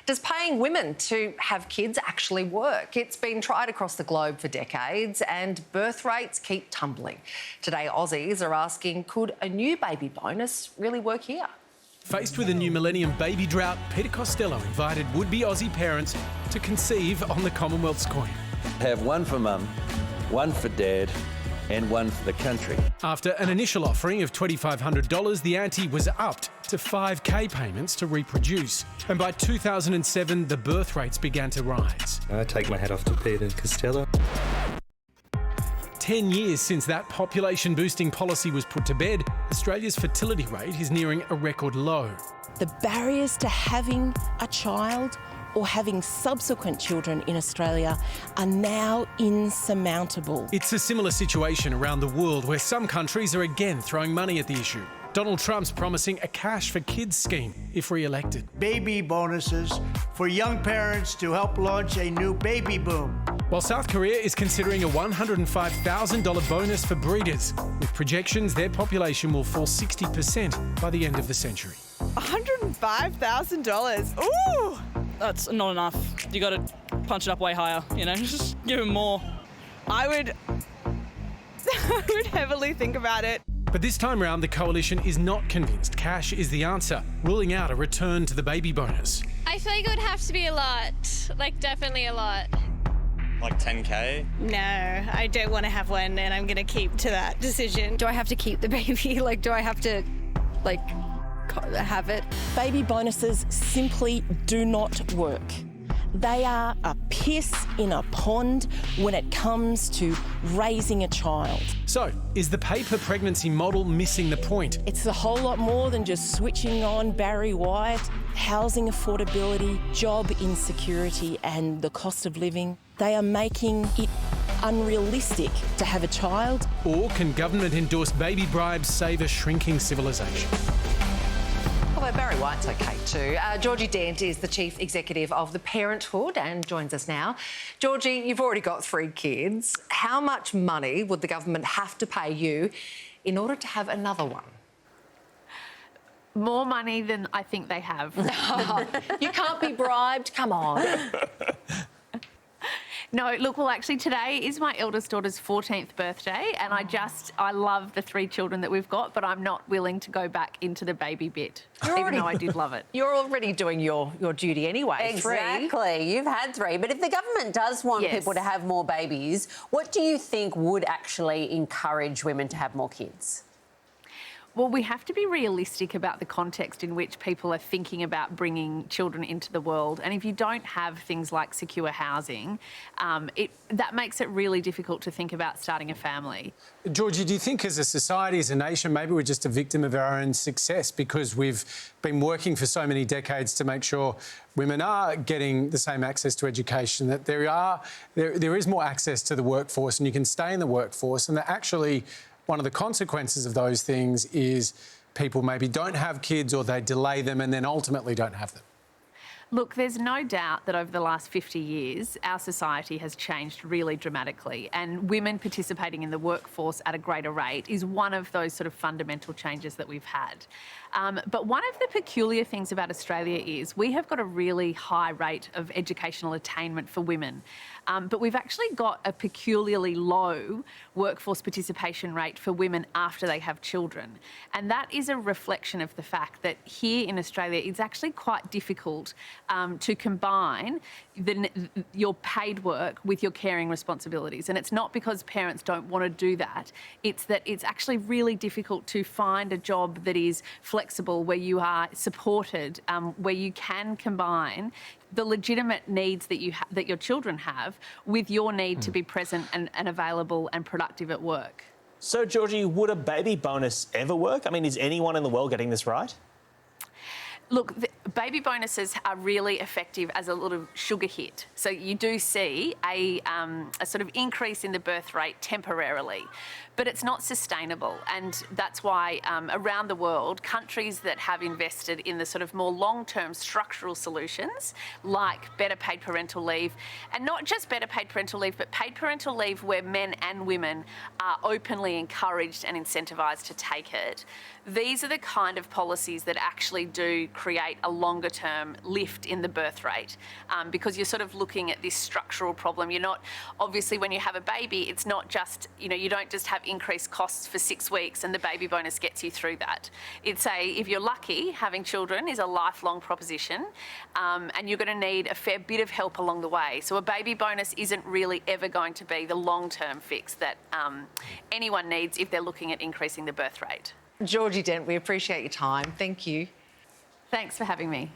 Does paying women to have kids actually work? It's been tried across the globe for decades and birth rates keep tumbling. Today, Aussies are asking, could a new baby bonus really work here? Faced with a new millennium baby drought, Peter Costello invited would-be Aussie parents to conceive on the Commonwealth's coin. Have one for mum, one for dad, and one for the country. After an initial offering of $2,500, the ante was upped to $5,000 payments to reproduce. And by 2007, the birth rates began to rise. I take my hat off to Peter Costello. 10 years since that population-boosting policy was put to bed, Australia's fertility rate is nearing a record low. The barriers to having a child or having subsequent children in Australia are now insurmountable. It's a similar situation around the world where some countries are again throwing money at the issue. Donald Trump's promising a Cash for Kids scheme if re-elected. Baby bonuses for young parents to help launch a new baby boom. While South Korea is considering a $105,000 bonus for breeders, with projections their population will fall 60% by the end of the century. $105,000. Ooh! That's not enough. You got to punch it up way higher, you know, just give him more. I would heavily think about it. But this time round, the coalition is not convinced cash is the answer, ruling out a return to the baby bonus. I feel like it would have to be a lot, like definitely a lot. Like 10K? No, I don't want to have one and I'm going to keep to that decision. Do I have to keep the baby? Like, do I have to, like, have it? Baby bonuses simply do not work. They are a piss in a pond when it comes to raising a child. So, is the pay-per-pregnancy model missing the point? It's a whole lot more than just switching on Barry White. Housing affordability, job insecurity and the cost of living, they are making it unrealistic to have a child. Or can government-endorsed baby bribes save a shrinking civilization? Although Barry White's okay too. Georgie Dent is the Chief Executive of the Parenthood and joins us now. Georgie, you've already got 3 kids. How much money would the government have to pay you in order to have another one? More money than I think they have. You can't be bribed, come on. No, look, well, actually, today is my eldest daughter's 14th birthday, and I love the 3 children that we've got, but I'm not willing to go back into the baby bit, even though I did love it. You're already doing your duty anyway. Exactly. 3. You've had 3. But if the government does want people to have more babies, what do you think would actually encourage women to have more kids? Well, we have to be realistic about the context in which people are thinking about bringing children into the world. And if you don't have things like secure housing, that makes it really difficult to think about starting a family. Georgie, do you think as a society, as a nation, maybe we're just a victim of our own success because we've been working for so many decades to make sure women are getting the same access to education, that there is more access to the workforce and you can stay in the workforce, and that actually one of the consequences of those things is people maybe don't have kids or they delay them and then ultimately don't have them? Look, there's no doubt that over the last 50 years, our society has changed really dramatically, and women participating in the workforce at a greater rate is one of those sort of fundamental changes that we've had. But one of the peculiar things about Australia is we have got a really high rate of educational attainment for women. But we've actually got a peculiarly low workforce participation rate for women after they have children. And that is a reflection of the fact that here in Australia, it's actually quite difficult to combine your paid work with your caring responsibilities. And it's not because parents don't want to do that. It's that it's actually really difficult to find a job that is flexible, where you are supported, where you can combine the legitimate needs that your children have with your need to be present and available and productive at work. So, Georgie, would a baby bonus ever work? I mean, is anyone in the world getting this right? Look, baby bonuses are really effective as a little sugar hit. So you do see a sort of increase in the birth rate temporarily. but it's not sustainable. And that's why around the world, countries that have invested in the sort of more long-term structural solutions, like better paid parental leave, and not just better paid parental leave, but paid parental leave where men and women are openly encouraged and incentivised to take it. These are the kind of policies that actually do create a longer-term lift in the birth rate, because you're sort of looking at this structural problem. You're not, obviously, when you have a baby, it's not just, you don't just have increased costs for 6 weeks and the baby bonus gets you through that. It's if you're lucky, having children is a lifelong proposition, and you're going to need a fair bit of help along the way. So a baby bonus isn't really ever going to be the long-term fix that anyone needs if they're looking at increasing the birth rate. Georgie Dent, we appreciate your time. Thank you. Thanks for having me.